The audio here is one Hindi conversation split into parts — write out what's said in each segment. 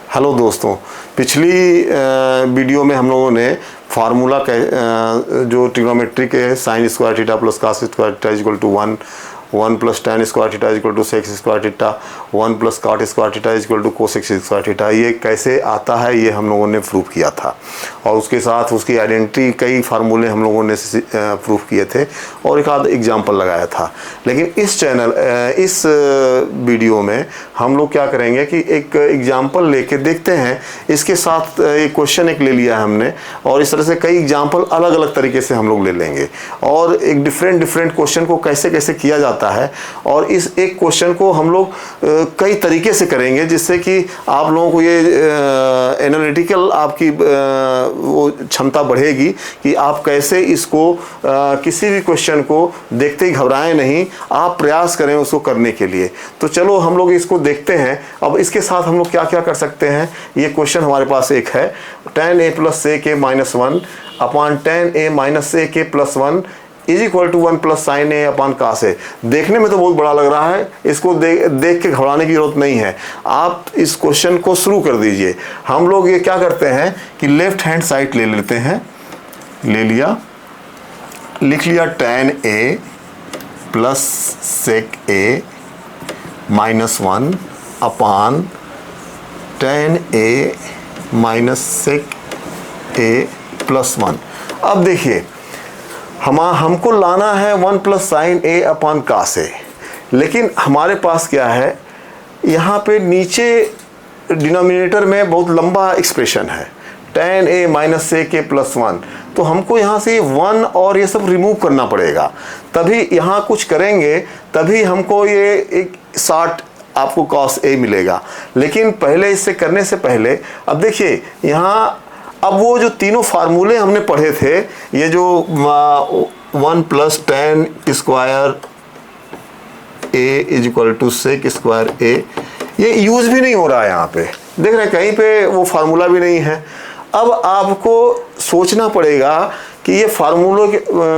हेलो दोस्तों, पिछली वीडियो में हम लोगों ने फार्मूला जो ट्रिग्नोमेट्री के sine square theta plus cos square theta equal to 1 plus tan square theta equal to sec square theta 1 plus cot square theta equal to cosec square theta, ये कैसे आता है ये हम लोगों ने प्रूफ किया था। और उसके साथ उसकी आइडेंटिटी कई फार्मूले हम लोगों ने प्रूफ किए थे और एक आध एग्जाम्पल लगाया था। लेकिन इस वीडियो में हम लोग क्या करेंगे कि एक एग्जाम्पल लेके देखते हैं। इसके साथ एक क्वेश्चन एक ले लिया है हमने और इस तरह से कई एग्जाम्पल अलग अलग तरीके से हम लोग ले लेंगे और एक डिफरेंट क्वेश्चन को कैसे कैसे किया जाता है। और इस एक क्वेश्चन को हम लोग कई तरीके से करेंगे जिससे कि आप लोगों को ये एनालिटिकल आपकी वो क्षमता बढ़ेगी कि आप कैसे इसको किसी भी क्वेश्चन को देखते ही घबराएं नहीं, आप प्रयास करें उसको करने के लिए। तो चलो हम लोग इसको देखते हैं। अब इसके साथ हम लोग क्या क्या कर सकते हैं। ये क्वेश्चन हमारे पास एक है, tan a प्लस a के minus 1 upon tan a minus a के plus 1 is equal to 1 plus sine A upon cos a. देखने में तो बहुत बड़ा लग रहा है, इसको देख के घबराने की जरूरत नहीं है। आप इस क्वेश्चन को शुरू कर दीजिए। हम लोग ये क्या करते हैं कि लेफ्ट हैंड साइड ले लेते हैं, ले लिया, लिख लिया tan a plus sec a minus 1 upon tan a minus sec a plus 1। अब देखिए हमको लाना है 1 plus sine A upon cos A, लेकिन हमारे पास क्या है, यहाँ पे नीचे डिनोमिनेटर में बहुत लंबा एक्सप्रेशन है tan a माइनस ए के प्लस 1। तो हमको यहाँ से 1 और ये सब रिमूव करना पड़ेगा, तभी यहाँ कुछ करेंगे तभी हमको ये एक 60 आपको cos a मिलेगा। लेकिन पहले इससे करने से पहले अब देखिए यहाँ, अब वो जो तीनों फार्मूले हमने पढ़े थे, ये जो 1 plus tan square a is equal to sec square a, ये यूज़ भी नहीं हो रहा है। यहाँ पे देख रहे हैं कहीं पे वो फार्मूला भी नहीं है। अब आपको सोचना पड़ेगा कि ये फार्मूलों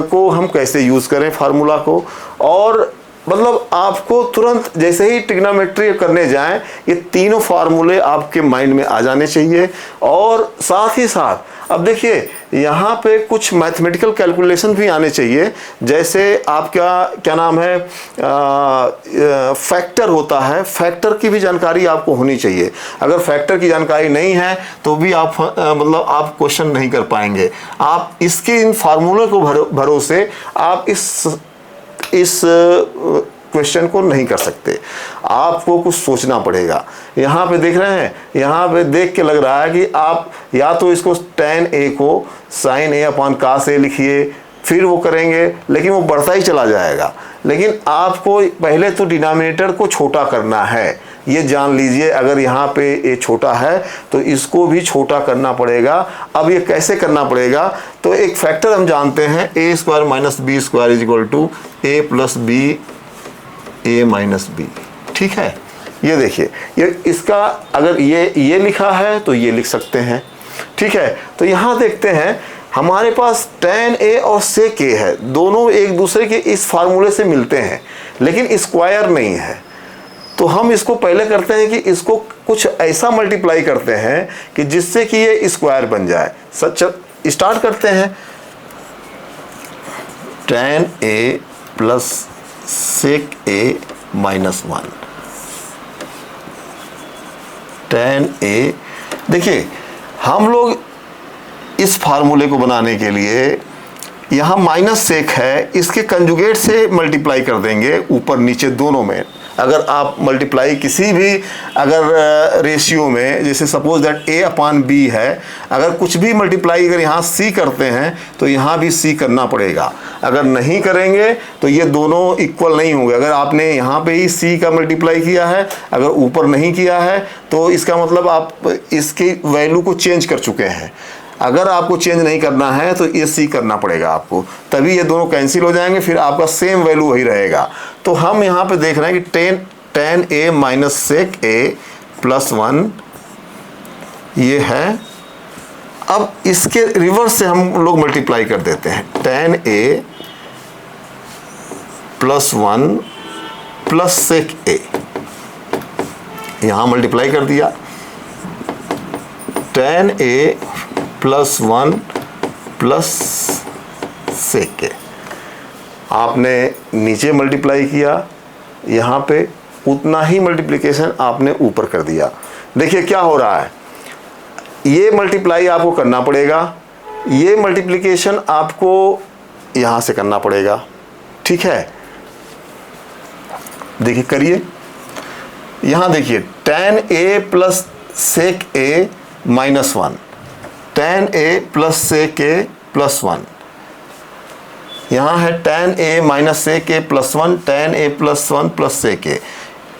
को हम कैसे यूज़ करें फार्मूला को। और मतलब आपको तुरंत जैसे ही ट्रिग्नोमेट्री करने जाएं ये तीनों फार्मूले आपके माइंड में आ जाने चाहिए। और साथ ही साथ अब देखिए यहाँ पे कुछ मैथमेटिकल कैलकुलेशन भी आने चाहिए, जैसे आपका क्या नाम है, फैक्टर होता है, फैक्टर की भी जानकारी आपको होनी चाहिए। अगर फैक्टर की जानकारी नहीं है तो भी आप मतलब आप क्वेश्चन नहीं कर पाएंगे। आप इसके इन फार्मूलों को भरोसे आप इस क्वेश्चन को नहीं कर सकते, आपको कुछ सोचना पड़ेगा। यहाँ पे देख रहे हैं, यहाँ पे देख के लग रहा है कि आप या तो इसको tan a को sin a upon cos a लिखिए, फिर वो करेंगे, लेकिन वो बढ़ता ही चला जाएगा। लेकिन आपको पहले तो डिनोमिनेटर को छोटा करना है, ये जान लीजिए। अगर यहाँ पे ये छोटा है तो इसको भी छोटा करना पड़ेगा। अब ये कैसे करना पड़ेगा, तो एक फैक्टर हम जानते हैं, a square minus B square is equal to a plus B a minus B. ठीक है, ये देखिए, ये इसका अगर ये लिखा है तो ये लिख सकते हैं। ठीक है, तो यहाँ देखते हैं हमारे पास tan a और sec a है, दोनों एक दूसरे के इस फार्मूले से मिलते हैं, लेकिन स्क्वायर नहीं है। तो हम इसको पहले करते हैं कि इसको कुछ ऐसा मल्टीप्लाई करते हैं कि जिससे कि ये स्क्वायर बन जाए। सच स्टार्ट करते हैं, tan a plus sec a minus 1 tan a। देखिए हम लोग इस फार्मूले को बनाने के लिए यहाँ माइनस सेक है, इसके कंजुगेट से मल्टीप्लाई कर देंगे ऊपर नीचे दोनों में। अगर आप मल्टीप्लाई किसी भी अगर रेशियो में, जैसे suppose that a upon b है, अगर कुछ भी मल्टीप्लाई अगर यहाँ c करते हैं तो यहाँ भी c करना पड़ेगा। अगर नहीं करेंगे तो ये दोनों इक्वल नहीं होंगे। अगर आपने यहाँ पे ही c का मल्टीप्लाई किया है, अगर ऊपर नहीं किया है, तो इसका मतलब आप इसकी वैल्यू को चेंज कर चुके हैं। अगर आपको चेंज नहीं करना है तो ये सी करना पड़ेगा आपको, तभी ये दोनों कैंसिल हो जाएंगे, फिर आपका सेम वैल्यू वही रहेगा। तो हम यहाँ पे देख रहे हैं कि tan a minus sec a plus 1 ये है। अब इसके रिवर्स से हम लोग मल्टीप्लाई कर देते हैं, tan a plus 1 plus sec a, यहाँ मल्टीप्लाई कर दिया। tan a plus 1 plus sec a। आपने नीचे मल्टीप्लाई किया, यहाँ पे उतना ही मल्टीप्लिकेशन आपने ऊपर कर दिया। देखिए क्या हो रहा है, ये मल्टीप्लाई आपको करना पड़ेगा, ये मल्टीप्लिकेशन आपको यहाँ से करना पड़ेगा। ठीक है, देखिए करिए। यहाँ देखिए tan a plus sec a minus 1, tan a plus sec a plus 1, यहाँ है tan a minus sec a plus 1, tan a plus 1 plus sec a।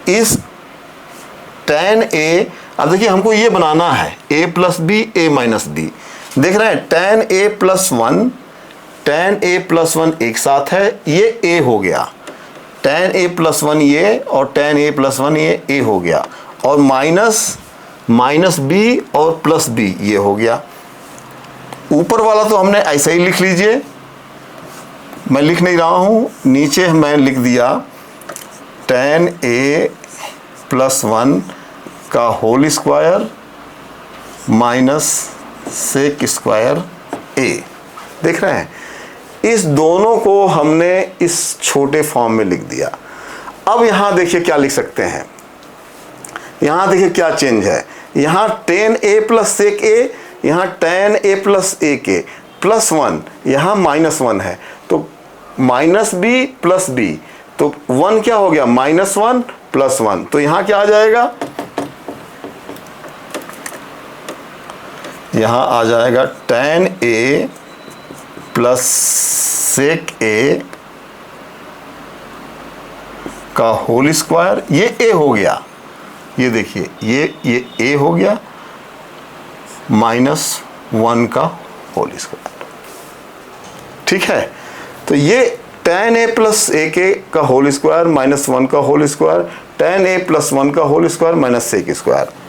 इस tan a, अब देखिए हमको ये बनाना है a plus B a minus B. देख रहे हैं tan a plus 1, tan a plus 1 एक साथ है, ये a हो गया, tan a प्लस 1 ये और tan a प्लस 1 ये a हो गया, और माइनस बी और प्लस बी ये हो गया। ऊपर वाला तो हमने ऐसे ही लिख लीजिए, मैं लिख नहीं रहा हूँ, नीचे मैं लिख दिया tan a प्लस 1 का whole square minus sec square a। देख रहे हैं, इस दोनों को हमने इस छोटे फॉर्म में लिख दिया। अब यहाँ देखिए क्या लिख सकते हैं, यहाँ देखिए क्या चेंज है, यहाँ tan a plus sec a, यहाँ tan a प्लस a के प्लस 1, यहाँ माइनस 1 है, तो माइनस बी प्लस बी, तो 1 क्या हो गया, माइनस 1 प्लस 1, तो यहाँ क्या आ जाएगा, यहाँ आ जाएगा tan a plus sec a का होल स्क्वायर, ये a हो गया, ये देखिए ये a हो गया, माइनस 1 का होल स्क्वायर। ठीक है, तो ये tan a प्लस a के का होल स्क्वायर माइनस 1 का whole square, tan a plus 1 का whole square minus sec square.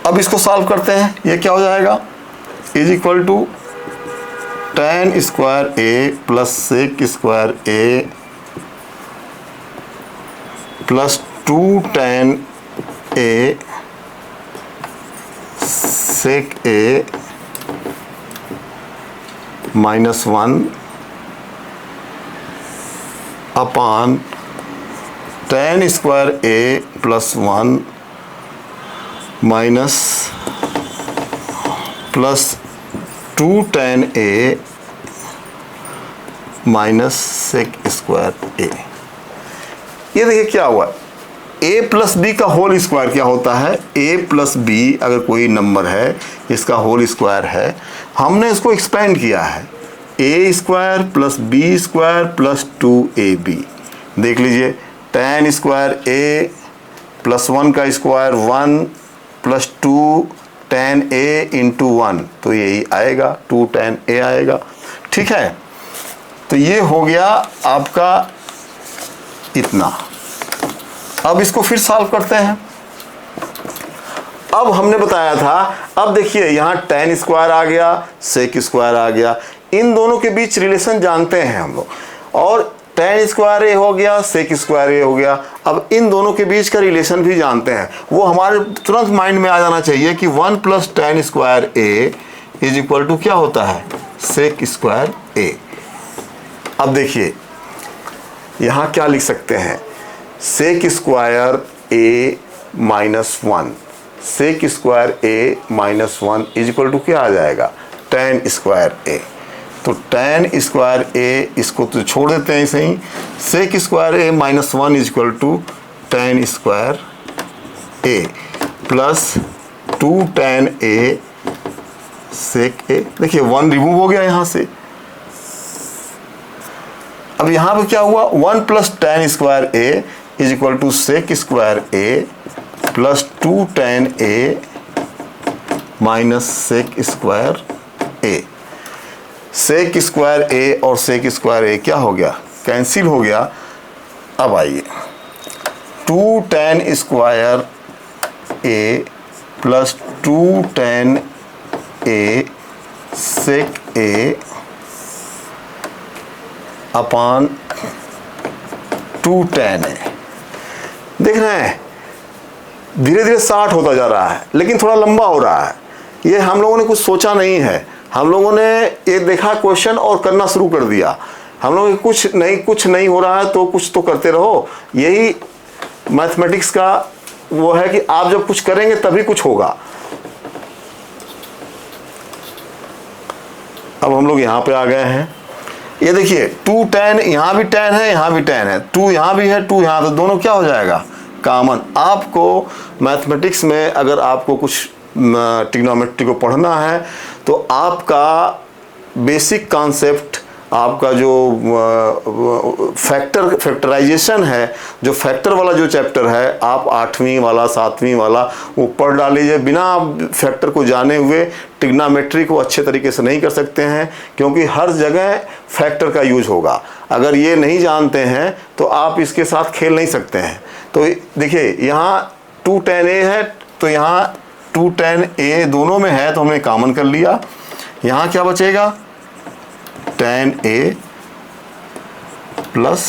अब इसको सॉल्व करते हैं, ये क्या हो जाएगा, is equal to tan square a plus sec square a plus 2 tan a sec a minus 1 upon tan square a plus 1 minus plus 2 tan a minus sec square a। ये देखिए क्या हुआ, a प्लस बी का होल स्क्वायर क्या होता है, a प्लस बी अगर कोई नंबर है इसका होल स्क्वायर है, हमने इसको एक्सपेंड किया है, a square plus B square plus 2ab। देख लीजिए tan स्क्वायर a प्लस 1 का square 1 plus 2 tan a into 1, तो यही आएगा 2 tan a आएगा। ठीक है, तो ये हो गया आपका इतना। अब इसको फिर सॉल्व करते हैं। अब हमने बताया था, अब देखिए यहाँ tan स्क्वायर आ गया, sec स्क्वायर आ गया, इन दोनों के बीच रिलेशन जानते हैं हम लोग, और tan स्क्वायर a हो गया, sec स्क्वायर a हो गया। अब इन दोनों के बीच का रिलेशन भी जानते हैं, वो हमारे तुरंत माइंड में आ जाना चाहिए कि 1 plus tan square a is equal to क्या होता है, sec स्क्वायर a। अब देखिए यहाँ क्या लिख सकते हैं, sec square a minus 1, sec square a minus 1 is equal to क्या आ जाएगा, tan स्क्वायर a। तो tan स्क्वायर a इसको तो छोड़ देते हैं ऐसे ही, sec square a minus 1 is equal to tan square a plus 2 tan a sec a। देखिए 1 रिमूव हो गया यहाँ से। अब यहाँ पे क्या हुआ, 1 plus tan square a is equal to sec square a plus 2 tan a minus sec square a। sec square a और sec स्क्वायर a क्या हो गया, कैंसिल हो गया। अब आइए 2 tan square a plus 2 tan a sec A upon 2 tan A. देख रहे हैं धीरे धीरे 60 होता जा रहा है, लेकिन थोड़ा लंबा हो रहा है। ये हम लोगों ने कुछ सोचा नहीं है, हम लोगों ने ये देखा क्वेश्चन और करना शुरू कर दिया। हम लोग कुछ नहीं हो रहा है तो कुछ तो करते रहो। यही मैथमेटिक्स का वो है कि आप जब कुछ करेंगे तभी कुछ होगा। अब हम लोग यहाँ पे आ गए हैं। ये देखिए 2 tan, यहाँ भी tan है, यहाँ भी tan है, 2 यहाँ भी है, 2 यहाँ, तो दोनों क्या हो जाएगा कॉमन। आपको मैथमेटिक्स में अगर आपको कुछ ट्रिग्नोमेट्री को पढ़ना है तो आपका बेसिक कॉन्सेप्ट, आपका जो फैक्टराइजेशन है, जो फैक्टर वाला जो चैप्टर है, आप 8वीं वाला 7वीं वाला वो पढ़ डालीजिए। बिना फैक्टर को जाने हुए ट्रिग्नोमेट्री को अच्छे तरीके से नहीं कर सकते हैं, क्योंकि हर जगह फैक्टर का यूज होगा। अगर ये नहीं जानते हैं तो आप इसके साथ खेल नहीं सकते हैं। तो देखिए यहाँ 2 tan ए है, तो यहाँ 2 tan ए दोनों में है, तो हमने कॉमन कर लिया। यहाँ क्या बचेगा tan A plus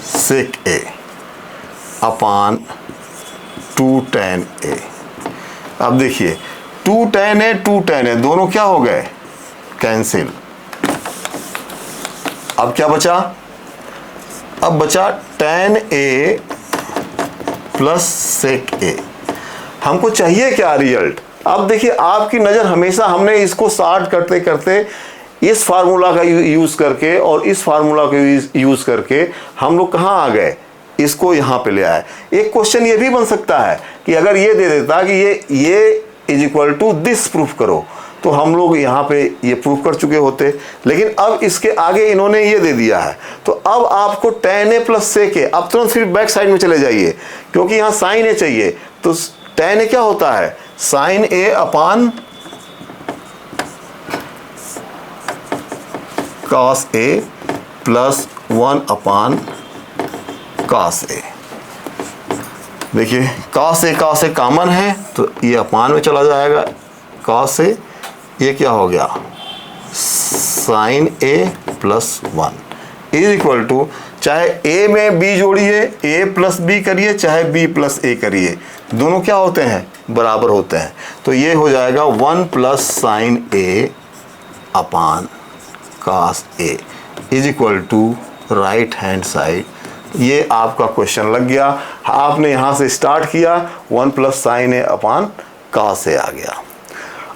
sec A upon 2 tan ए। अब देखिए 2 tan ए दोनों क्या हो गए कैंसिल। अब क्या बचा, अब बचा tan ए प्लस सेक ए। हमको चाहिए क्या रिजल्ट। अब देखिए आपकी नज़र हमेशा, हमने इसको सॉर्ट करते करते इस फार्मूला का यूज़ करके और इस फार्मूला का यूज़ करके हम लोग कहाँ आ गए, इसको यहाँ पे ले आए। एक क्वेश्चन ये भी बन सकता है कि अगर ये दे देता कि ये is equal to this proof करो, तो हम लोग यहाँ पे ये प्रूफ कर चुके होते। लेकिन अब इसके आगे इन्होंने ये दे दिया है, तो अब आपको tan ए प्लस सेक ए, अब तुरंत फिर बैक साइड में चले जाइए, क्योंकि यहाँ sin ए चाहिए। तो tan ए क्या होता है sin A upon cos A plus 1 upon cos ए। देखिए cos ए कॉमन है, तो ये अपॉन में चला जाएगा। cos ए, ये क्या हो गया sin A plus 1 is equal to, चाहे a में b जोड़िए, a प्लस बी करिए, चाहे b प्लस a करिए, दोनों क्या होते हैं बराबर होते हैं। तो ये हो जाएगा 1 plus sin A upon cos A is equal to right hand side. ये आपका क्वेश्चन लग गया। आपने यहाँ से स्टार्ट किया, 1 plus sin A upon cos ए आ गया।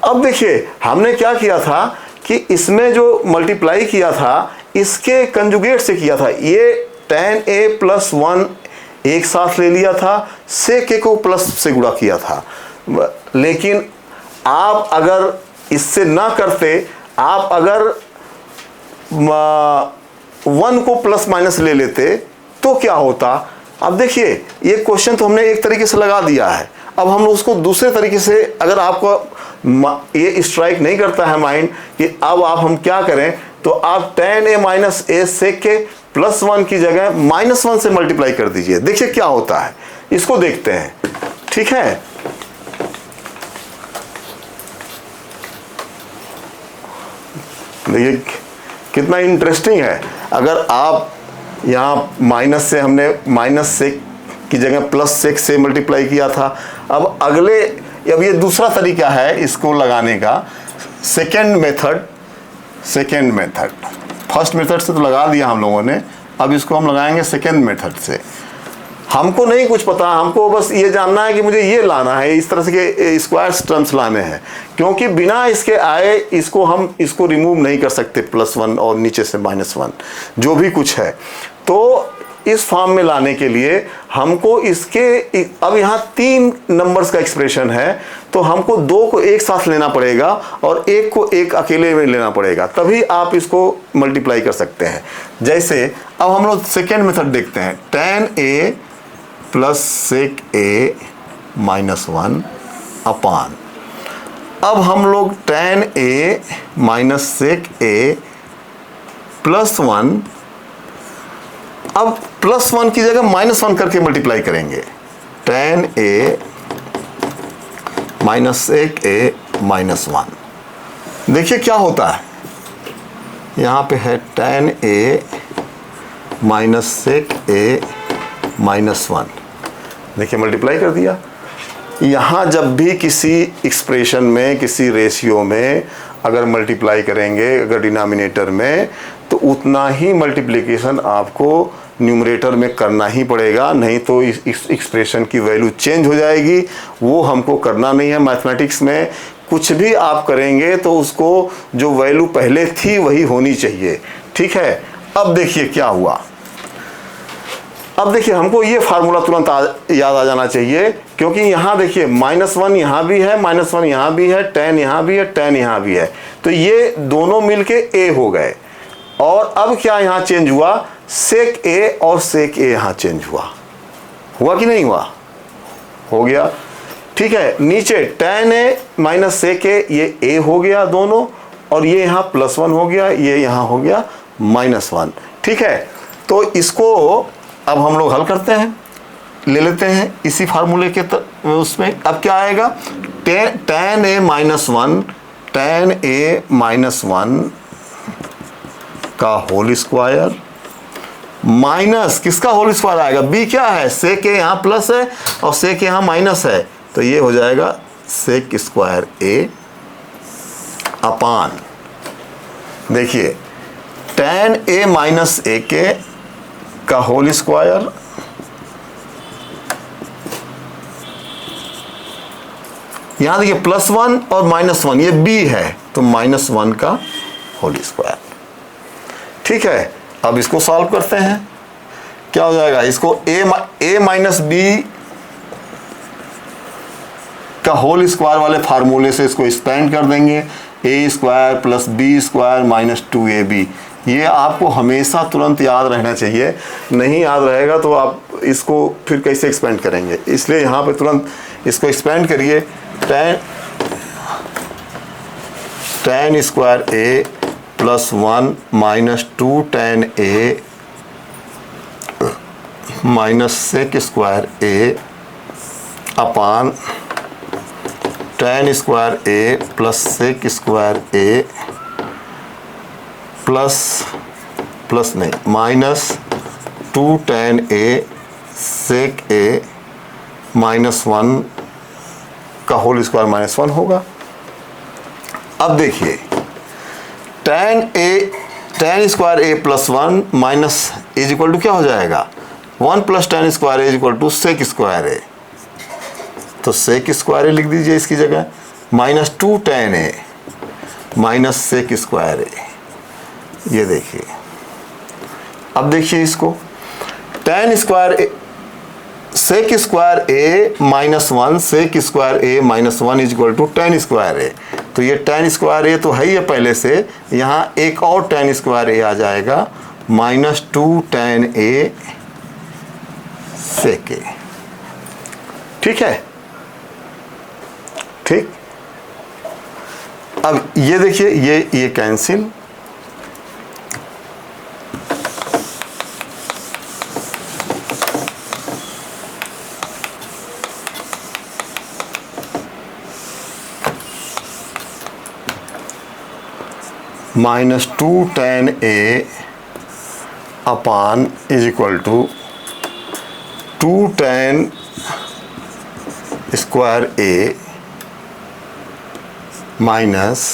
अब देखिए हमने क्या किया था कि इसमें जो मल्टीप्लाई किया था इसके कंजुगेट से किया था। ये tan ए प्लस 1 एक साथ ले लिया था, सेक ए को प्लस से गुणा किया था। लेकिन आप अगर इससे ना करते, आप अगर 1 को प्लस माइनस ले लेते तो क्या होता। अब देखिए ये क्वेश्चन तो हमने एक तरीके से लगा दिया है, अब हम उसको दूसरे तरीके से, अगर आपको ये स्ट्राइक नहीं करता है माइंड कि अब आप हम क्या करें, तो आप tan ए माइनस ए सेक के प्लस 1 की जगह -1 से मल्टीप्लाई कर दीजिए। देखिए क्या होता है, इसको देखते हैं। ठीक है, देखिए कितना इंटरेस्टिंग है। अगर आप यहाँ माइनस से, हमने माइनस सेक की जगह प्लस सेक से मल्टीप्लाई किया था। अब अगले, अब ये दूसरा तरीका है इसको लगाने का, सेकेंड मेथड। फर्स्ट मेथड से तो लगा दिया हम लोगों ने, अब इसको हम लगाएंगे सेकेंड मेथड से। हमको नहीं कुछ पता, हमको बस ये जानना है कि मुझे ये लाना है, इस तरह से के स्क्वायर टर्म्स लाने हैं, क्योंकि बिना इसके आए इसको हम इसको रिमूव नहीं कर सकते, +1 और नीचे से -1 जो भी कुछ है। तो इस फॉर्म में लाने के लिए हमको इसके, अब यहाँ 3 नंबर्स का एक्सप्रेशन है, तो हमको 2 को एक साथ लेना पड़ेगा और 1 को एक अकेले में लेना पड़ेगा, तभी आप इसको मल्टीप्लाई कर सकते हैं। जैसे अब हम लोग सेकेंड मेथड देखते हैं, tan A plus sec A -1 upon, अब हम लोग tan ए माइनस सेक ए प्लस 1, अब +1 की जगह -1 करके मल्टीप्लाई करेंगे। tan ए माइनस सेक ए -1, देखिए क्या होता है, यहाँ पे है tan a minus sec a minus 1। देखिए मल्टीप्लाई कर दिया। यहाँ जब भी किसी एक्सप्रेशन में, किसी रेशियो में अगर मल्टीप्लाई करेंगे अगर डिनोमिनेटर में, तो उतना ही मल्टीप्लिकेशन आपको न्यूमरेटर में करना ही पड़ेगा, नहीं तो इस एक्सप्रेशन की वैल्यू चेंज हो जाएगी। वो हमको करना नहीं है। मैथमेटिक्स में कुछ भी आप करेंगे तो उसको जो वैल्यू पहले थी वही होनी चाहिए, ठीक है। अब देखिए क्या हुआ। अब देखिए हमको ये फार्मूला तुरंत याद आ जाना चाहिए, क्योंकि यहाँ देखिए -1 यहाँ भी है, -1 यहाँ भी है, tan यहाँ भी है, tan यहाँ भी है, तो ये दोनों मिलके a हो गए। और अब क्या यहाँ चेंज हुआ, सेक a और सेक a यहाँ चेंज हुआ कि नहीं हुआ, हो गया, ठीक है। नीचे tan a minus sec a, ये a हो गया दोनों, और ये यहाँ +1 हो गया, ये यहाँ हो गया -1, ठीक है। तो इसको अब हम लोग हल करते हैं, ले लेते हैं इसी फार्मूले के उसमें। अब क्या आएगा, tan a minus 1, tan a minus 1 का होल स्क्वायर माइनस किसका होल स्क्वायर आएगा, b क्या है, सेक a यहाँ प्लस है और सेक यहाँ माइनस है, तो ये हो जाएगा सेक स्क्वायर a अपान, देखिए tan a माइनस a के का होल स्क्वायर यहां देखिए +1 और -1, ये b है तो -1 का होल स्क्वायर, ठीक है। अब इसको सॉल्व करते हैं, क्या हो जाएगा, इसको a माइनस b का होल स्क्वायर वाले फार्मूले से इसको एक्सपेंड कर देंगे, a² + b² - 2ab। ये आपको हमेशा तुरंत याद रहना चाहिए, नहीं याद रहेगा तो आप इसको फिर कैसे एक्सपेंड करेंगे, इसलिए यहाँ पे तुरंत इसको एक्सपेंड करिए। tan square a + 1 - 2 tan a minus sec square a upon tan square a plus sec square a plus नहीं -2 tan a सेक a -1 का होल स्क्वायर -1 होगा। अब देखिए tan square a + 1 minus is equal to क्या हो जाएगा, 1 + tan square a = sec square a, तो सेक स्क्वायर a लिख दीजिए इसकी जगह, -2 tan a minus sec square a। ये देखिए, अब देखिए इसको tan square sec square a -1 sec square a -1 is equal to tan square a, तो ये tan स्क्वायर a तो है ही है पहले से, यहाँ एक और tan स्क्वायर a आ जाएगा -2 tan a सेक a, ठीक है, ठीक। अब ये देखिए ये cancel, -2 tan a upon is equal to 2 tan square a minus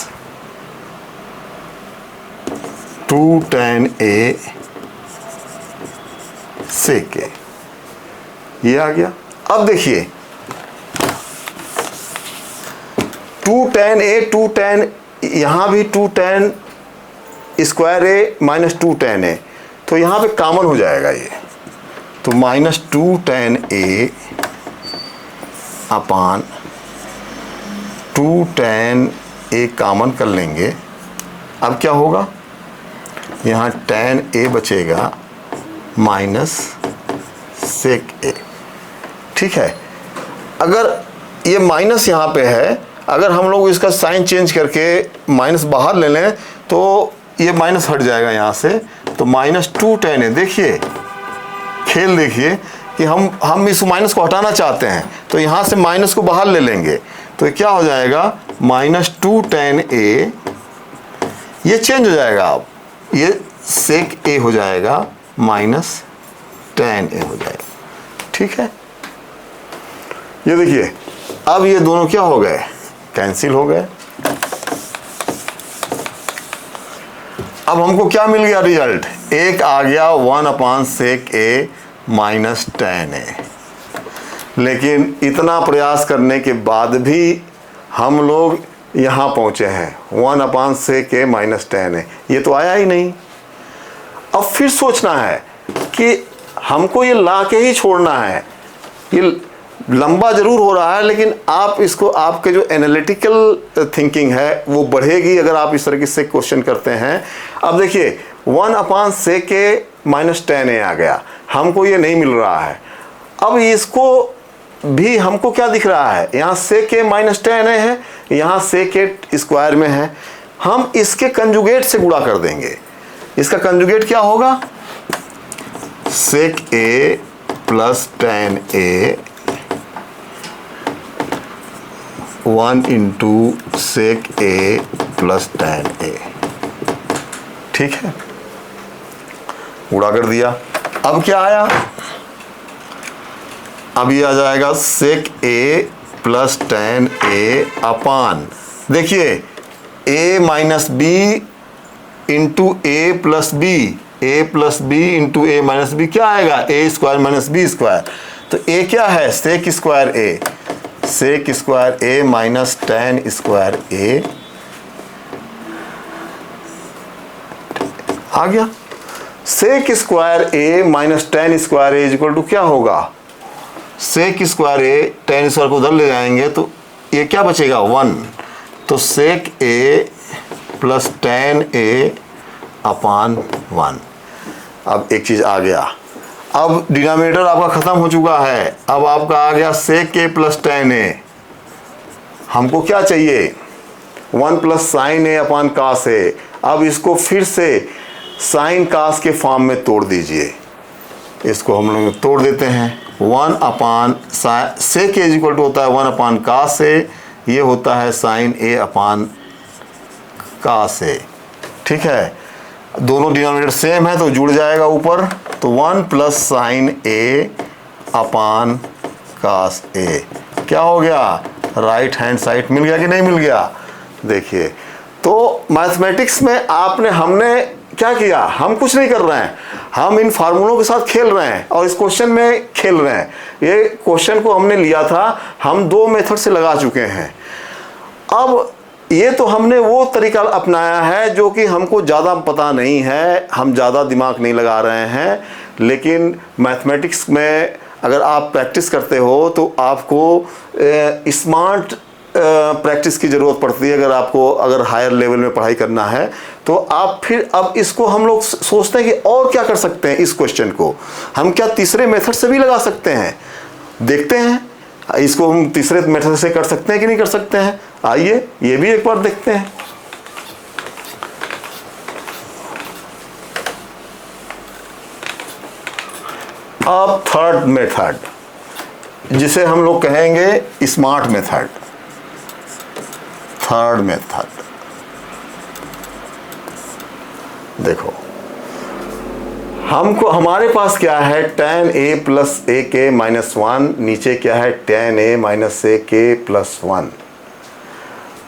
2 tan a sec a, ये आ गया। अब देखिए 2 tan a 2 tan, यहाँ भी 2 tan square a -2 tan a, तो यहाँ पे कॉमन हो जाएगा ये, तो -2 tan a upon 2 tan a common कर लेंगे। अब क्या होगा, यहाँ tan a बचेगा माइनस सेक a, ठीक है। अगर ये माइनस यहाँ पे है, अगर हम लोग इसका साइन चेंज करके माइनस बाहर ले लें तो ये माइनस हट जाएगा यहाँ से, तो -2 tan a, देखिए खेल देखिए कि हम इस माइनस को हटाना चाहते हैं, तो यहाँ से माइनस को बाहर ले लेंगे, तो क्या हो जाएगा -2 tan a ये चेंज हो जाएगा, अब ये सेक ए हो जाएगा माइनस tan a हो जाएगा। ठीक है, ये देखिए अब ये दोनों क्या हो गए, कैंसिल हो गए। अब हमको क्या मिल गया रिजल्ट, एक आ गया 1/sec a minus tan a। लेकिन इतना प्रयास करने के बाद भी हम लोग यहाँ पहुँचे हैं 1/sec a minus tan a, ये तो आया ही नहीं। अब फिर सोचना है कि हमको ये ला के ही छोड़ना है। ये लंबा जरूर हो रहा है, लेकिन आप इसको, आपके जो एनालिटिकल थिंकिंग है वो बढ़ेगी अगर आप इस तरीके से क्वेश्चन करते हैं। अब देखिए 1/sec a minus tan a आ गया, हमको ये नहीं मिल रहा है। अब इसको भी हमको क्या दिख रहा है, यहाँ sec a minus tan a है, यहाँ sec a स्क्वायर में है। हम इसके कंजुगेट से गुणा कर देंगे। इसका कंजुगेट क्या होगा, sec a plus tan a 1 into sec a plus tan a। ठीक है, गुणा कर दिया। अब क्या आया, अब ये आ जाएगा sec a plus tan a upon, देखिए a minus B into A plus B, a plus B into A minus B क्या आएगा, A square minus B square. तो a क्या है, sec square a, sec square a minus tan square a आ गया। Sec square a minus tan square a equal to क्या होगा, sec square a tan square को उधर ले जाएंगे तो ये क्या बचेगा 1, तो सेक a प्लस tan a अपान 1। अब एक चीज आ गया, अब डिनोमिनेटर आपका खत्म हो चुका है, अब आपका आ गया sec a plus tan a। हमको क्या चाहिए, 1 plus sine a upon cos a। अब इसको फिर से साइन कास के फॉर्म में तोड़ दीजिए, इसको हम लोग तोड़ देते हैं। 1 upon sec a equal to होता है 1 अपान कास a, ये होता है sine a upon cos a। ठीक है, दोनों डिनोमिनेटर सेम है तो जुड़ जाएगा ऊपर, तो 1 plus sine a upon cos a क्या हो गया, राइट हैंड साइड मिल गया कि नहीं मिल गया। देखिए, तो मैथमेटिक्स में हमने क्या किया, हम कुछ नहीं कर रहे हैं, हम इन फार्मूलों के साथ खेल रहे हैं और इस क्वेश्चन में खेल रहे हैं। ये क्वेश्चन को हमने लिया था, हम 2 मेथड से लगा चुके हैं। अब ये तो हमने वो तरीका अपनाया है जो कि हमको ज़्यादा पता नहीं है, हम ज़्यादा दिमाग नहीं लगा रहे हैं, लेकिन मैथमेटिक्स में अगर आप प्रैक्टिस करते हो तो आपको स्मार्ट प्रैक्टिस की ज़रूरत पड़ती है। अगर हायर लेवल में पढ़ाई करना है तो आप फिर, अब इसको हम लोग सोचते हैं कि और क्या कर सकते हैं, इस क्वेश्चन को हम क्या तीसरे मेथड से भी लगा सकते हैं, देखते हैं इसको हम तीसरे मेथड से कर सकते हैं कि नहीं कर सकते हैं। आइए ये भी एक बार देखते हैं। अब थर्ड मेथड, जिसे हम लोग कहेंगे स्मार्ट मेथड, थर्ड मेथड। देखो, हमारे पास क्या है, tan a plus a k minus 1, नीचे क्या है tan a minus a k plus 1।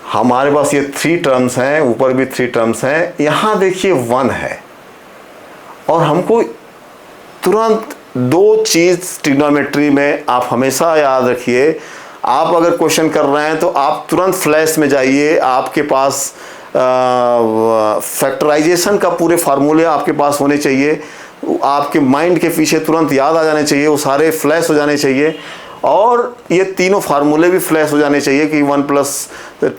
हमारे पास ये 3 टर्म्स हैं, ऊपर भी 3 टर्म्स हैं, यहाँ देखिए 1 है। और हमको तुरंत 2 चीज़ ट्रिग्नोमेट्री में आप हमेशा याद रखिए, आप अगर क्वेश्चन कर रहे हैं तो आप तुरंत फ्लैश में जाइए, आपके पास फैक्टराइजेशन का पूरे फार्मूले आपके पास होने चाहिए, आपके माइंड के पीछे तुरंत याद आ जाने चाहिए, वो सारे फ्लैश हो जाने चाहिए। और ये तीनों फार्मूले भी फ्लैश हो जाने चाहिए कि 1 plus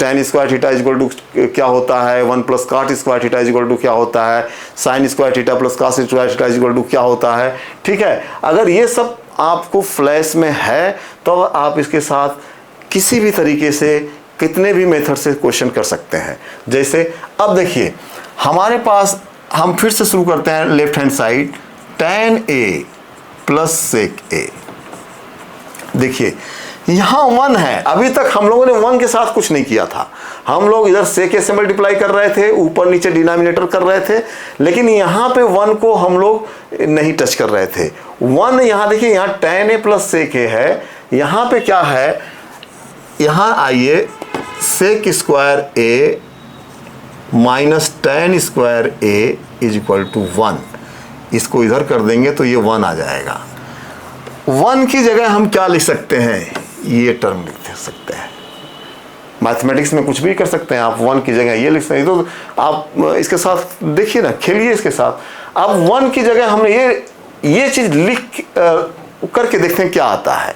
tan square theta equal to क्या होता है, 1 प्लस काट स्क्वायर थीटा इक्वल टू क्या होता है, sine square theta plus cos square theta equal to क्या होता है। ठीक है, अगर ये सब आपको फ्लैश में है तो आप इसके साथ किसी भी तरीके से कितने भी मेथड से क्वेश्चन कर सकते हैं। जैसे अब देखिए, हमारे पास, हम फिर से शुरू करते हैं left hand side, tan a plus sec a। देखिए यहाँ 1 है, अभी तक हम लोगों ने 1 के साथ कुछ नहीं किया था, हम लोग इधर sec a से मल्टीप्लाई कर रहे थे, ऊपर नीचे डिनोमिनेटर कर रहे थे, लेकिन यहाँ पे 1 को हम लोग नहीं टच कर रहे थे। 1 यहाँ देखिए, यहाँ tan a plus sec a है, यहाँ पे क्या है, यहाँ आइए sec square a minus tan square a is equal to 1, इसको इधर कर देंगे तो ये 1 आ जाएगा। 1 की जगह हम क्या लिख सकते हैं, ये टर्म लिख सकते हैं। मैथमेटिक्स में कुछ भी कर सकते हैं आप, 1 की जगह ये लिख सकते हैं। तो आप इसके साथ देखिए ना, खेलिए इसके साथ। अब 1 की जगह हमने ये चीज लिख करके देखते हैं क्या आता है।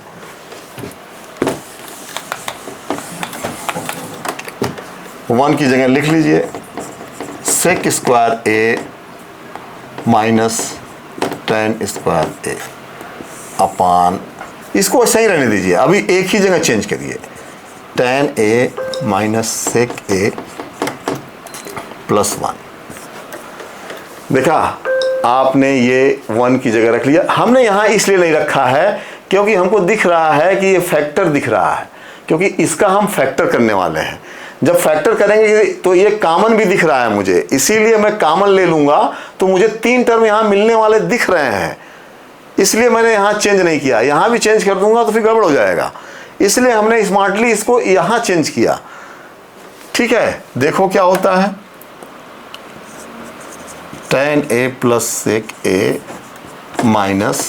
वन की जगह लिख लीजिए sec square a minus tan square a अपान, इसको ऐसा ही रहने दीजिए, अभी एक ही जगह चेंज करिए, tan a minus sec a plus 1। देखा आपने, ये 1 की जगह रख लिया। हमने यहाँ इसलिए नहीं रखा है क्योंकि हमको दिख रहा है कि ये फैक्टर दिख रहा है, क्योंकि इसका हम फैक्टर करने वाले हैं। जब फैक्टर करेंगे तो ये कॉमन भी दिख रहा है मुझे, इसीलिए मैं कॉमन ले लूँगा तो मुझे 3 टर्म यहाँ मिलने वाले दिख रहे हैं, इसलिए मैंने यहाँ चेंज नहीं किया। यहाँ भी चेंज कर दूंगा तो फिर गड़बड़ हो जाएगा, इसलिए हमने स्मार्टली इसको यहाँ चेंज किया। ठीक है, देखो क्या होता है, tan a plus sec a minus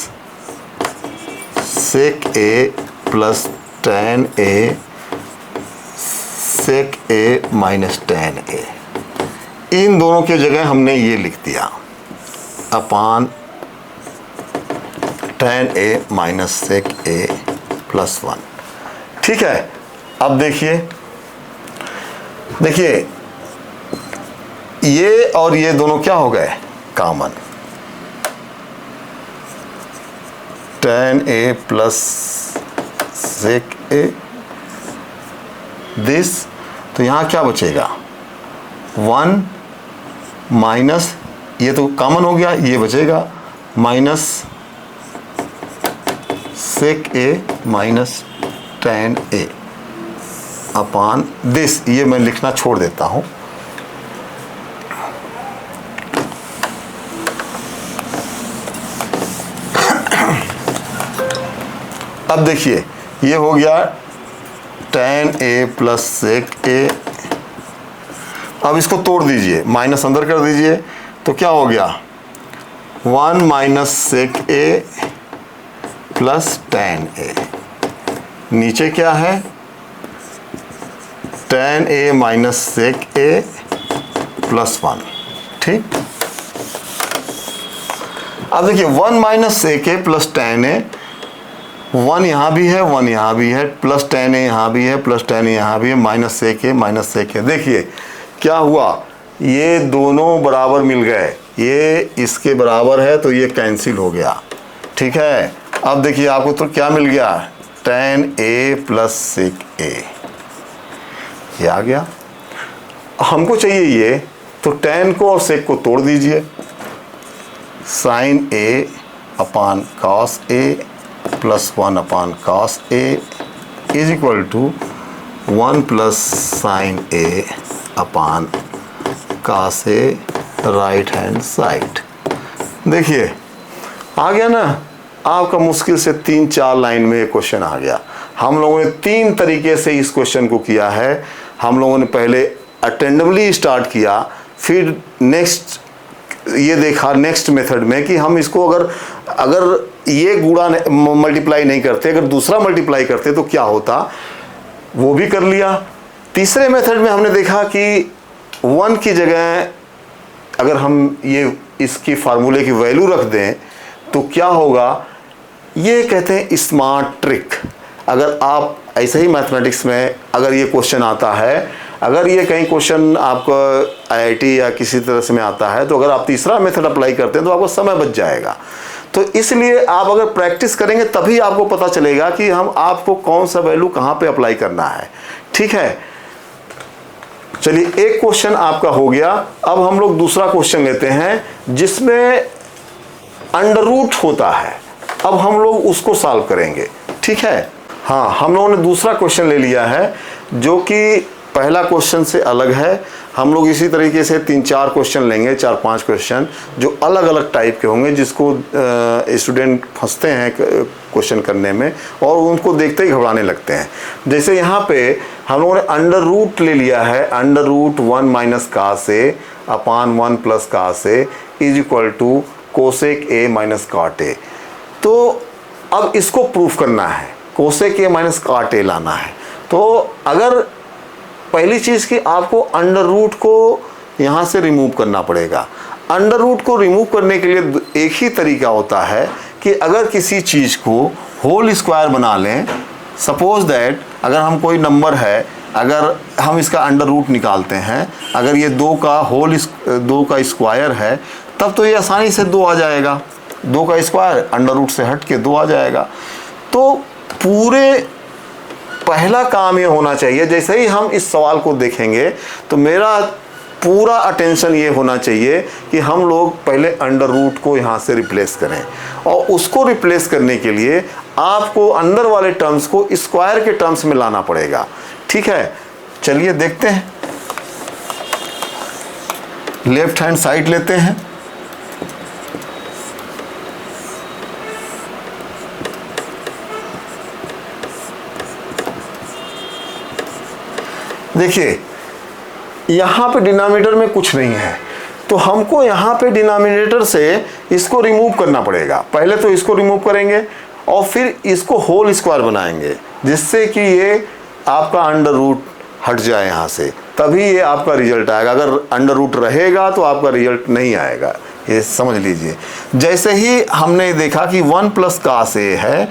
sec a plus tan a sec a minus tan a, इन दोनों के जगह हमने ये लिख दिया अपान tan a minus sec a plus 1। ठीक है, अब देखिए ये और ये दोनों क्या हो गए, common, tan a plus sec a this, तो यहाँ क्या बचेगा 1 माइनस, ये तो कॉमन हो गया, ये बचेगा minus sec a minus tan a upon this, ये मैं लिखना छोड़ देता हूँ। अब देखिए ये हो गया tan a plus sec a, अब इसको तोड़ दीजिए, माइनस अंदर कर दीजिए, तो क्या हो गया 1 minus sec a plus tan a, नीचे क्या है tan a minus sec a plus 1। ठीक, अब देखिए 1 minus sec a plus tan a, 1 यहाँ भी है 1 यहाँ भी है, प्लस tan a यहाँ भी है प्लस tan a यहाँ भी है, माइनस sec a। देखिए क्या हुआ, ये दोनों बराबर मिल गए, ये इसके बराबर है तो ये कैंसिल हो गया। ठीक है, अब देखिए आपको तो क्या मिल गया, tan a plus sec a, ये आ गया। हमको चाहिए ये, तो tan को और sec को तोड़ दीजिए, sin a upon cos a plus 1 upon cos a is equal to 1 plus sine a upon cos a right hand side. देखिए आ गया ना, आपका मुश्किल से 3-4 लाइन में एक क्वेश्चन आ गया। हम लोगों ने 3 तरीके से इस क्वेश्चन को किया है। हम लोगों ने पहले अटेंडिवली स्टार्ट किया, फिर नेक्स्ट ये देखा नेक्स्ट मेथड में कि हम इसको अगर ये गुणा मल्टीप्लाई नहीं करते, अगर दूसरा मल्टीप्लाई करते तो क्या होता, वो भी कर लिया। तीसरे मेथड में हमने देखा कि 1 की जगह अगर हम ये इसकी फार्मूले की वैल्यू रख दें तो क्या होगा, ये कहते हैं स्मार्ट ट्रिक। अगर आप ऐसे ही मैथमेटिक्स में अगर ये क्वेश्चन आता है, अगर ये कहीं क्वेश्चन आपको आईआईटी या किसी तरह से में आता है, तो अगर आप तीसरा मेथड अप्लाई करते हैं तो आपको समय बच जाएगा। तो इसलिए आप अगर प्रैक्टिस करेंगे तभी आपको पता चलेगा कि आपको कौन सा वैल्यू कहाँ पे अप्लाई करना है। ठीक है, चलिए एक क्वेश्चन आपका हो गया। अब हम लोग दूसरा क्वेश्चन लेते हैं जिसमें अंडर रूट होता है। अब हम लोग उसको सॉल्व करेंगे। ठीक है, हाँ, हम लोगों ने दूसरा क्वेश्चन ले लिया है जो कि पहला क्वेश्चन से अलग है। हम लोग इसी तरीके से 3-4 क्वेश्चन लेंगे, 4-5 क्वेश्चन जो अलग अलग टाइप के होंगे, जिसको स्टूडेंट फंसते हैं क्वेश्चन करने में और उनको देखते ही घबराने लगते हैं। जैसे यहाँ पे हम लोगों ने अंडर रूट ले लिया है, under root 1 minus cos A upon 1 plus cos A is equal to cosec A minus cot A. तो अब इसको प्रूफ करना है, कोसेक ए माइनस काट ए लाना है। तो अगर पहली चीज़ कि आपको अंडर रूट को यहाँ से रिमूव करना पड़ेगा। अंडर रूट को रिमूव करने के लिए एक ही तरीका होता है कि अगर किसी चीज़ को होल स्क्वायर बना लें, सपोज दैट अगर हम कोई नंबर है, अगर हम इसका अंडर रूट निकालते हैं, अगर ये 2 का स्क्वायर है, तब तो ये आसानी से 2 आ जाएगा। 2 का स्क्वायर अंडर रूट से हट के 2 आ जाएगा। तो पूरे पहला काम ये होना चाहिए, जैसे ही हम इस सवाल को देखेंगे तो मेरा पूरा अटेंशन ये होना चाहिए कि हम लोग पहले अंडर रूट को यहाँ से रिप्लेस करें, और उसको रिप्लेस करने के लिए आपको अंदर वाले टर्म्स को स्क्वायर के टर्म्स में लाना पड़ेगा। ठीक है, चलिए देखते हैं। लेफ्ट हैंड साइड लेते हैं। देखिए यहाँ पे डिनोमिनेटर में कुछ नहीं है, तो हमको यहाँ पे डिनोमिनेटर से इसको रिमूव करना पड़ेगा। पहले तो इसको रिमूव करेंगे और फिर इसको होल स्क्वायर बनाएंगे, जिससे कि ये आपका अंडर रूट हट जाए यहाँ से, तभी ये आपका रिजल्ट आएगा। अगर अंडर रूट रहेगा तो आपका रिजल्ट नहीं आएगा, ये समझ लीजिए। जैसे ही हमने देखा कि 1 प्लस कास ए है,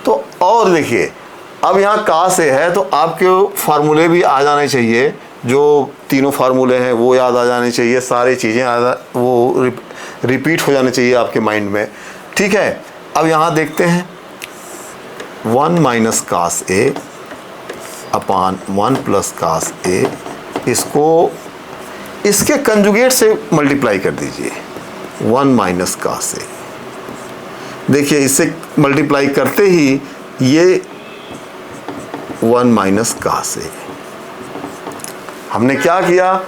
तो और देखिए अब यहाँ कास ए है, तो आपके फार्मूले भी आ जाने चाहिए, जो तीनों फार्मूले हैं वो याद आ जाने चाहिए, सारी चीज़ें वो रिपीट हो जाने चाहिए आपके माइंड में। ठीक है, अब यहाँ देखते हैं 1 minus cos A upon 1 plus cos ए, इसको इसके कंजुगेट से मल्टीप्लाई कर दीजिए। 1 माइनस कास ए, देखिए इससे मल्टीप्लाई करते ही ये 1 माइनस कास ए। हमने क्या किया,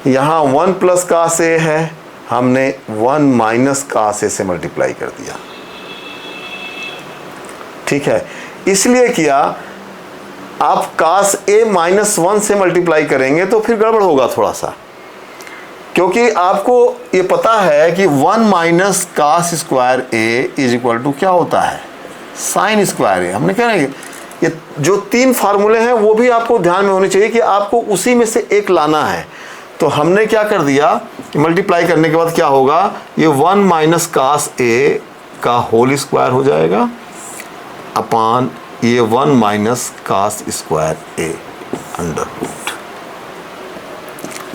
यहाँ 1 प्लस कास ए है, हमने 1 माइनस कास ए से मल्टीप्लाई कर दिया। ठीक है, इसलिए किया। आप कास ए माइनस 1 से मल्टीप्लाई करेंगे तो फिर गड़बड़ होगा थोड़ा सा, क्योंकि आपको ये पता है कि 1 minus cos square A is equal to क्या होता है, साइन स्क्वायर ए। हमने क्या नहीं, ये जो 3 फार्मूले हैं वो भी आपको ध्यान में होने चाहिए कि आपको उसी में से एक लाना है। तो हमने क्या कर दिया, मल्टीप्लाई करने के बाद क्या होगा, ये 1 माइनस कास ए का होल स्क्वायर हो जाएगा अपान ये 1 minus cos square A under root.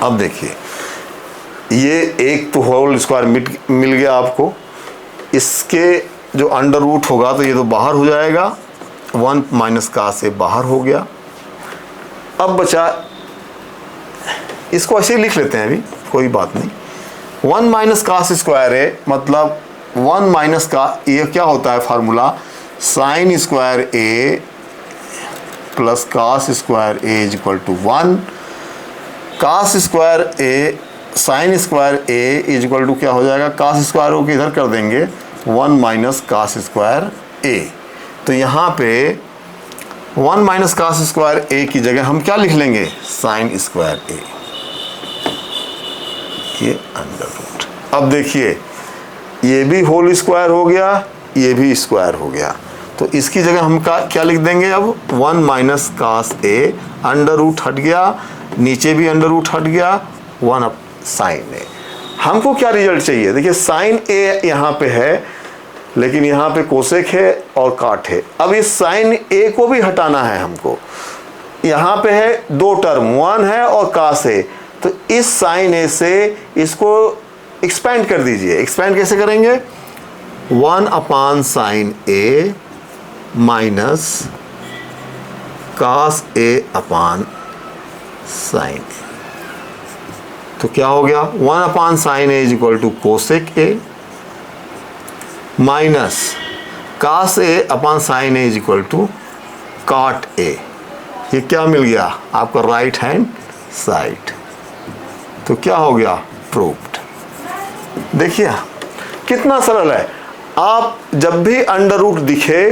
अब देखिए ये एक तो होल स्क्वायर मिल गया आपको, इसके जो अंडर रूट होगा तो ये तो बाहर हो जाएगा, 1 माइनस कास ए बाहर हो गया। अब बचा, इसको ऐसे ही लिख लेते हैं, अभी कोई बात नहीं। 1 माइनस कास स्क्वायर ए मतलब 1 माइनस का, ये क्या होता है formula, sine square A plus cos square A is equal to 1। Cos square A sine square A is equal to क्या हो जाएगा, कास स्क्वायर को इधर कर देंगे, 1 माइनस कास स्क्वायर ए। तो यहाँ पे 1 माइनस कास स्क्वायर ए की जगह हम क्या लिख लेंगे, साइन स्क्वायर ए, ये अंडर रूट। अब देखिए ये भी होल स्क्वायर हो गया, ये भी स्क्वायर हो गया, तो इसकी जगह हम क्या लिख देंगे अब, 1 माइनस कास ए, अंडर रूट हट गया, नीचे भी अंडर रूट हट गया, 1 अप साइन ए। हमको क्या रिजल्ट चाहिए, देखिए साइन ए यहाँ पे है, लेकिन यहाँ पे कोसेक है और काट है। अब इस साइन ए को भी हटाना है हमको, यहाँ पे है 2 टर्म, 1 है और कास है, तो इस साइन ए से इसको एक्सपेंड कर दीजिए। एक्सपेंड कैसे करेंगे, 1 upon sine A minus cos A upon sine A, तो क्या हो गया, 1 upon sine A is equal to cosec A minus cos A upon sine A is equal to cot A, ये क्या मिल गया आपका राइट हैंड साइड। तो क्या हो गया प्रूव्ड। देखिए कितना सरल है। आप जब भी अंडर रूट दिखे,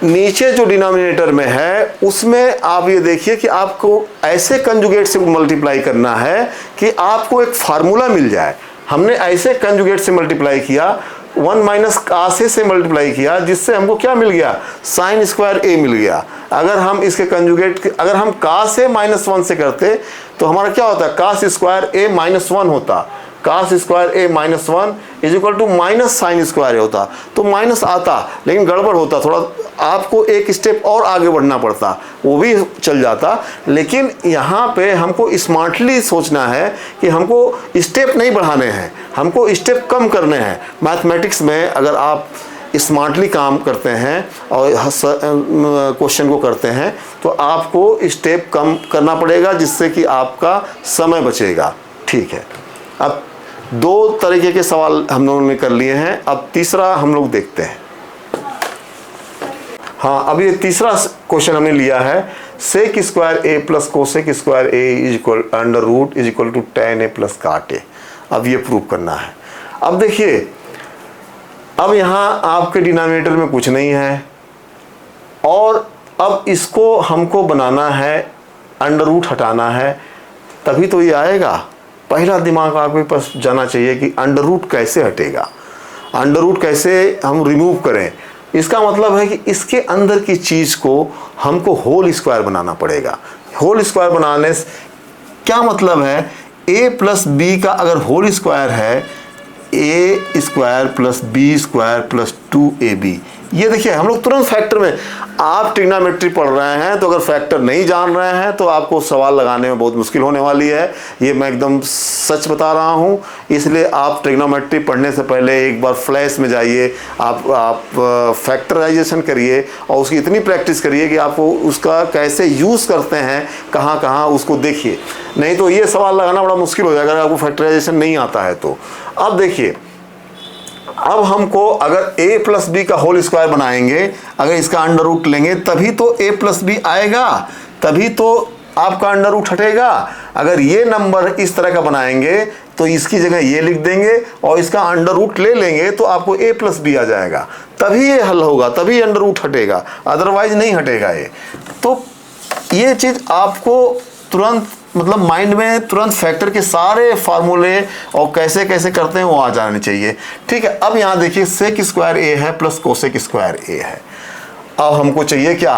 नीचे जो डिनोमिनेटर में है उसमें आप ये देखिए कि आपको ऐसे कंजुगेट से मल्टीप्लाई करना है कि आपको एक फार्मूला मिल जाए। हमने ऐसे कंजुगेट से मल्टीप्लाई किया, 1 माइनस कास ए से मल्टीप्लाई किया, जिससे हमको क्या मिल गया साइन स्क्वायर ए मिल गया। अगर हम इसके कंजुगेट, अगर हम कास ए माइनस 1 से करते तो हमारा क्या होता, कास स्क्वायर ए माइनस 1 होता। Cos square a minus 1 is equal to minus sine square a होता। तो माइनस आता लेकिन गड़बड़ होता, थोड़ा आपको एक स्टेप और आगे बढ़ना पड़ता, वो भी चल जाता। लेकिन यहाँ पे हमको स्मार्टली सोचना है कि हमको स्टेप नहीं बढ़ाने हैं, हमको स्टेप कम करने हैं। मैथमेटिक्स में अगर आप स्मार्टली काम करते हैं और क्वेश्चन को करते हैं तो आपको स्टेप कम करना पड़ेगा, जिससे कि आपका समय बचेगा। ठीक है, अब 2 तरीके के सवाल हम लोगों ने कर लिए हैं। अब तीसरा हम लोग देखते हैं। हाँ, अब ये तीसरा क्वेश्चन हमने लिया है, sec square A plus cosec square A is equal under root is equal to tan A plus cot A. अब ये प्रूव करना है। अब देखिए, अब यहाँ आपके डिनोमिनेटर में कुछ नहीं है और अब इसको हमको बनाना है, अंडर रूट हटाना है, तभी तो ये आएगा। पहला दिमाग आपके पास जाना चाहिए कि अंडर रूट कैसे हटेगा, अंडर रूट कैसे हम रिमूव करें। इसका मतलब है कि इसके अंदर की चीज़ को हमको होल स्क्वायर बनाना पड़ेगा। होल स्क्वायर बनाने से क्या मतलब है, a प्लस बी का अगर होल स्क्वायर है, a square plus B square plus 2ab। ये देखिए हम लोग तुरंत फैक्टर में, आप ट्रिग्नोमेट्री पढ़ रहे हैं तो अगर फैक्टर नहीं जान रहे हैं तो आपको सवाल लगाने में बहुत मुश्किल होने वाली है। ये मैं एकदम सच बता रहा हूँ। इसलिए आप ट्रिग्नोमेट्री पढ़ने से पहले एक बार फ्लैश में जाइए, आप फैक्टराइजेशन करिए और उसकी इतनी प्रैक्टिस करिए कि आपको उसका कैसे यूज़ करते हैं, कहाँ कहाँ उसको देखिए। नहीं तो ये सवाल लगाना बड़ा मुश्किल हो जाएगा अगर आपको फैक्टराइजेशन नहीं आता है तो। अब देखिए, अब हमको अगर a प्लस बी का होल स्क्वायर बनाएंगे, अगर इसका अंडर रूट लेंगे तभी तो a प्लस बी आएगा, तभी तो आपका अंडर रूट हटेगा। अगर ये नंबर इस तरह का बनाएंगे तो इसकी जगह ये लिख देंगे और इसका अंडर रूट ले लेंगे तो आपको a प्लस बी आ जाएगा, तभी ये हल होगा, तभी अंडर रूट हटेगा, अदरवाइज नहीं हटेगा ये। तो ये चीज़ आपको तुरंत मतलब माइंड में तुरंत फैक्टर के सारे फार्मूले और कैसे कैसे करते हैं वो आ जाने चाहिए। ठीक है, अब यहाँ देखिए सेक स्क्वायर ए है प्लस कोसेक स्क्वायर ए है। अब हमको चाहिए क्या,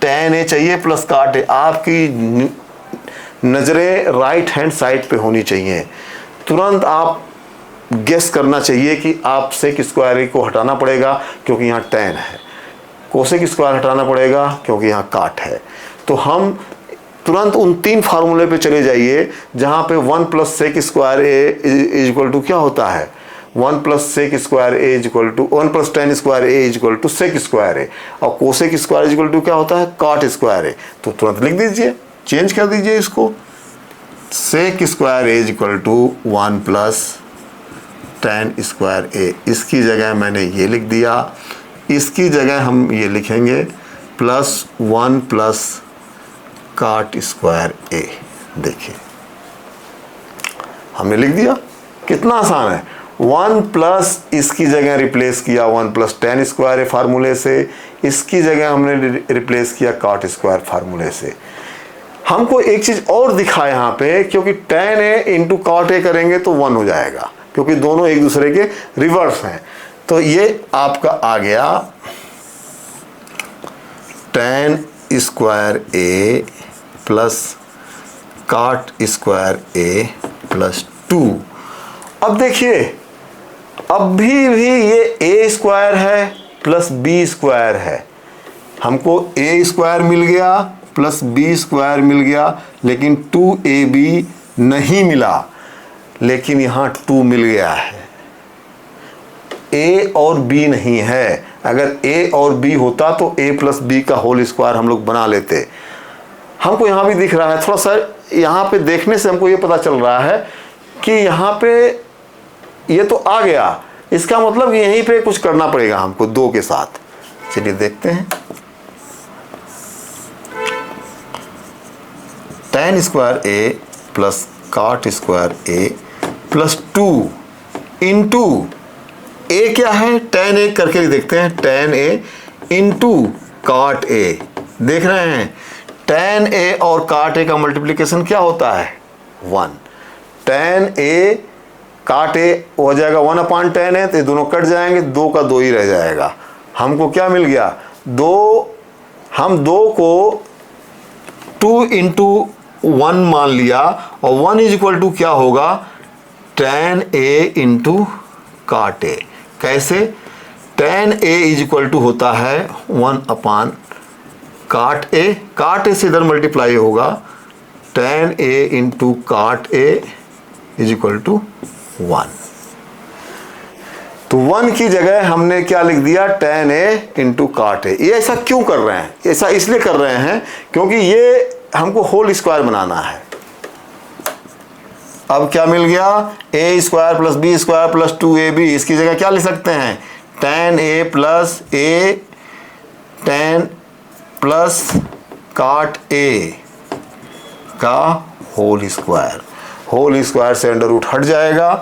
tan ए चाहिए प्लस काट ए। आपकी नज़रें राइट हैंड साइड पे होनी चाहिए। तुरंत आप गेस करना चाहिए कि आप सेक स्क्वायर ए को हटाना पड़ेगा क्योंकि यहाँ tan है, कोसेक स्क्वायर हटाना पड़ेगा क्योंकि यहाँ काट है। तो हम तुरंत उन 3 फार्मूले पे चले जाइए जहाँ पे 1 plus sec square A is equal to क्या होता है, 1 plus sec square A is equal to 1 plus tan square A is equal to sec square a, और cosec square is equal to क्या होता है, काट स्क्वायर ए। तो तुरंत लिख दीजिए, चेंज कर दीजिए इसको, sec square A is equal to 1 plus tan square a. इसकी जगह मैंने ये लिख दिया, इसकी जगह हम ये लिखेंगे प्लस 1 प्लस काट स्क्वायर ए। देखिए हमने लिख दिया, कितना आसान है। 1 प्लस इसकी जगह रिप्लेस किया 1 प्लस tan स्क्वायर ए फार्मूले से, इसकी जगह हमने रिप्लेस किया काट स्क्वायर फार्मूले से। हमको एक चीज़ और दिखा यहाँ पे, क्योंकि tan ए इंटू काट ए करेंगे तो 1 हो जाएगा, क्योंकि दोनों एक दूसरे के रिवर्स हैं। तो ये आपका आ गया tan स्क्वायर ए प्लस काट स्क्वायर ए प्लस 2। अब देखिए, अब भी ये ए स्क्वायर है प्लस बी स्क्वायर है। हमको ए स्क्वायर मिल गया प्लस बी स्क्वायर मिल गया, लेकिन 2ab नहीं मिला, लेकिन यहाँ 2 मिल गया है। a और b नहीं है। अगर a और b होता तो a प्लस बी का होल स्क्वायर हम लोग बना लेते। हमको यहाँ भी दिख रहा है, थोड़ा सा यहाँ पे देखने से हमको ये पता चल रहा है कि यहाँ पे ये तो आ गया, इसका मतलब यहीं पे कुछ करना पड़ेगा हमको 2 के साथ। चलिए देखते हैं। tan square A plus cot square A plus 2 into ए क्या है, tan ए करके देखते हैं, tan ए इंटू cot ए। देख रहे हैं tan ए और cot ए का मल्टीप्लिकेशन क्या होता है 1। tan ए cot ए हो जाएगा 1/tan ए, तो ये दोनों कट जाएंगे, 2 का 2 ही रह जाएगा। हमको क्या मिल गया 2, हम 2 को 2 इंटू 1 मान लिया और 1 इज इक्वल टू क्या होगा tan A into cot A. कैसे, tan A is equal to होता है 1/cot ए, cot ए से इधर मल्टीप्लाई होगा, tan A into cot A is equal to 1। तो 1 की जगह हमने क्या लिख दिया tan A into cot A. ये ऐसा क्यों कर रहे हैं, ऐसा इसलिए कर रहे हैं क्योंकि ये हमको होल स्क्वायर बनाना है। अब क्या मिल गया a square plus B square plus 2ab, इसकी जगह क्या लिख सकते हैं tan a plus a tan plus cot a का होल स्क्वायर। होल स्क्वायर से अंडर रूट हट जाएगा,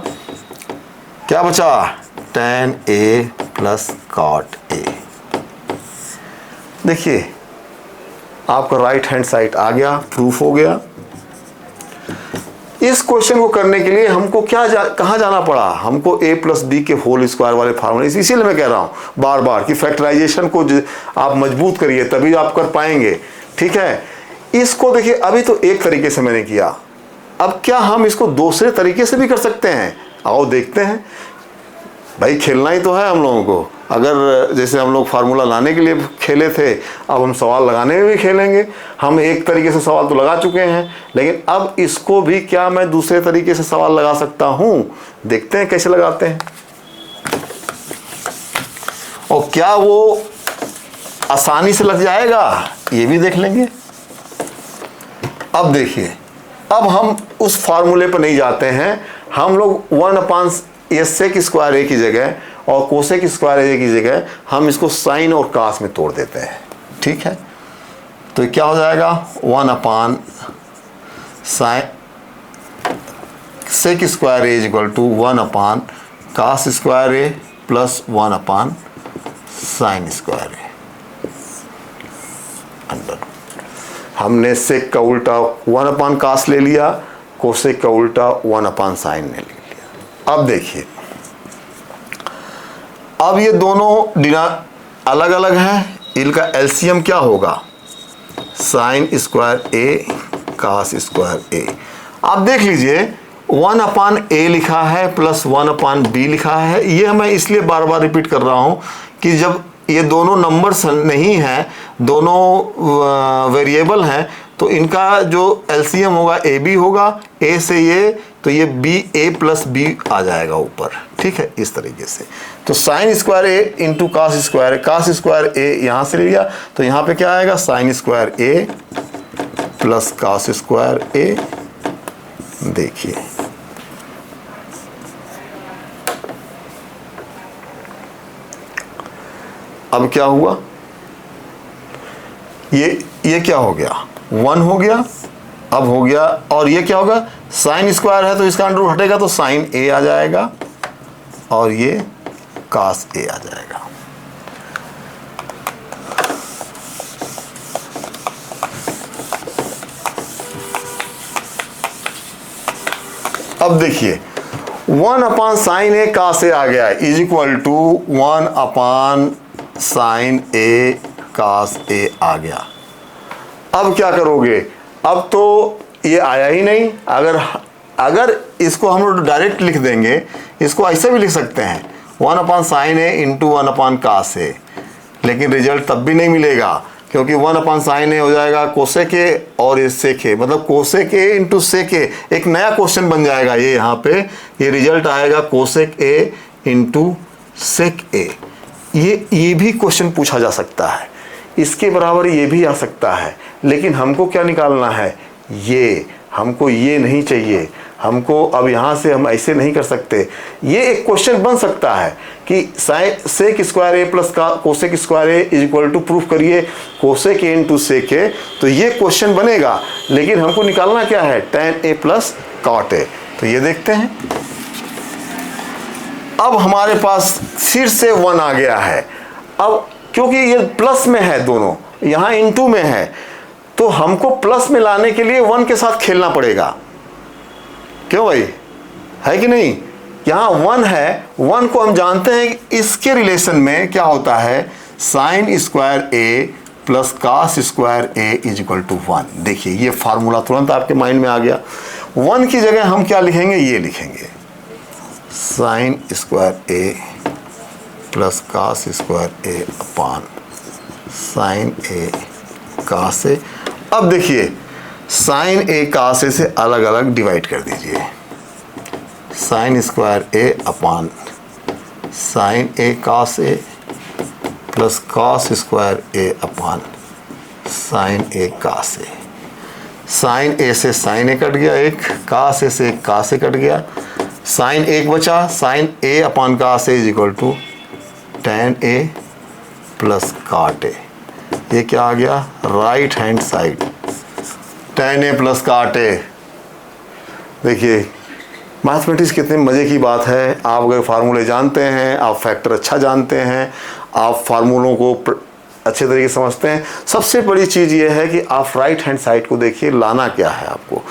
क्या बचा tan a plus cot a। देखिए आपका राइट हैंड साइड आ गया, प्रूफ हो गया। इस क्वेश्चन को करने के लिए हमको कहाँ जाना पड़ा, हमको a प्लस बी के होल स्क्वायर वाले फार्मूले, इसीलिए मैं कह रहा हूँ बार बार कि फैक्टराइजेशन को आप मजबूत करिए तभी आप कर पाएंगे। ठीक है, इसको देखिए अभी तो एक तरीके से मैंने किया, अब क्या हम इसको दूसरे तरीके से भी कर सकते हैं, आओ देखते हैं। भाई खेलना ही तो है हम लोगों को, अगर जैसे हम लोग फार्मूला लाने के लिए खेले थे, अब हम सवाल लगाने में भी खेलेंगे। हम एक तरीके से सवाल तो लगा चुके हैं, लेकिन अब इसको भी क्या मैं दूसरे तरीके से सवाल लगा सकता हूँ, देखते हैं कैसे लगाते हैं और क्या वो आसानी से लग जाएगा, ये भी देख लेंगे। अब देखिए, अब हम उस फार्मूले पर नहीं जाते हैं, हम लोग 1/, ये सेक स्क्वायर ए की जगह और कोसेक स्क्वायर ए की जगह हम इसको साइन और कास में तोड़ देते हैं। ठीक है, तो क्या हो जाएगा 1/sin sec square A is equal to 1/cos square A plus 1/sin square A. Under हमने सेक का उल्टा 1/cos ले लिया, कोसेक का उल्टा 1/sin ने ले लिया। अब देखिए, अब ये दोनों अलग अलग हैं, इनका एलसीएम क्या होगा साइन स्क्वायर ए कास स्क्वायर ए। आप देख लीजिए 1/a लिखा है प्लस 1/b लिखा है। ये मैं इसलिए बार बार रिपीट कर रहा हूँ कि जब ये दोनों नंबर्स नहीं हैं, दोनों वेरिएबल हैं, तो इनका जो एलसीएम होगा ए बी होगा, ए से ये तो ये बी ए प्लस बी आ जाएगा ऊपर। ठीक है, इस तरीके से। तो साइन स्क्वायर ए इंटू कास स्क्वायर ए, कास स्क्वायर ए यहाँ से ले लिया तो यहाँ पे क्या आएगा sign square A plus cos square ए। देखिए अब क्या हुआ, ये क्या हो गया 1 हो गया, अब हो गया, और ये क्या होगा साइन स्क्वायर है तो इसका अंडर रूट हटेगा तो साइन ए आ जाएगा और ये कास ए आ जाएगा। अब देखिए 1/sin ए कास ए आ गया इज इक्वल टू 1/sin ए कास ए आ गया। अब क्या करोगे, अब तो ये आया ही नहीं। अगर इसको हम लोग डायरेक्ट लिख देंगे, इसको ऐसे भी लिख सकते हैं 1/sin ए इंटू 1/cos ए, लेकिन रिजल्ट तब भी नहीं मिलेगा क्योंकि 1/sin ए हो जाएगा कोसेक ए और ये सेक ए, मतलब कोसेक ए इंटू सेक ए। एक नया क्वेश्चन बन जाएगा ये, यहाँ पे ये रिजल्ट आएगा कोसेक ए इंटू सेक ए। ये भी क्वेश्चन पूछा जा सकता है, इसके बराबर ये भी आ सकता है, लेकिन हमको क्या निकालना है, ये हमको ये नहीं चाहिए, हमको अब यहाँ से हम ऐसे नहीं कर सकते। ये एक क्वेश्चन बन सकता है कि sec square A plus cosec square A is equal to proof करिए cosec A into sec A, तो ये क्वेश्चन बनेगा। लेकिन हमको निकालना क्या है, tan ए प्लस cot ए। तो ये देखते हैं, अब हमारे पास फिर से 1 आ गया है। अब क्योंकि ये प्लस में है, दोनों यहाँ इनटू में है, तो हमको प्लस में लाने के लिए 1 के साथ खेलना पड़ेगा। क्यों भाई, है कि नहीं? यहाँ 1 है, 1 को हम जानते हैं कि इसके रिलेशन में क्या होता है, sine square A plus cos square A is equal to 1। देखिए ये फार्मूला तुरंत आपके माइंड में आ गया। 1 की जगह हम क्या लिखेंगे, ये लिखेंगे sign square A plus cos square A upon sine ए कास ए। अब देखिए साइन ए कास ए से अलग अलग डिवाइड कर दीजिए, साइन स्क्वायर ए अपान साइन ए कास ए प्लस कास स्क्वायर ए अपान साइन ए कास ए। साइन ए से साइन ए कट गया, एक कास ए से एक कास ए कट गया, साइन एक बचा, sine A upon cos A is equal to tan A plus cot A. ये क्या आ गया, right hand side tan A plus cot A. देखिए मैथमेटिक्स कितने मज़े की बात है। आप अगर फार्मूले जानते हैं, आप फैक्टर अच्छा जानते हैं, आप फार्मूलों को अच्छे तरीके से समझते हैं, सबसे बड़ी चीज़ ये है कि आप राइट हैंड साइड को देखिए, लाना क्या है आपको,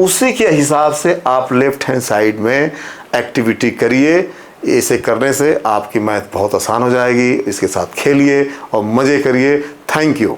उसी के हिसाब से आप लेफ्ट हैंड साइड में एक्टिविटी करिए। इसे करने से आपकी मैथ बहुत आसान हो जाएगी। इसके साथ खेलिए और मज़े करिए। Thank you.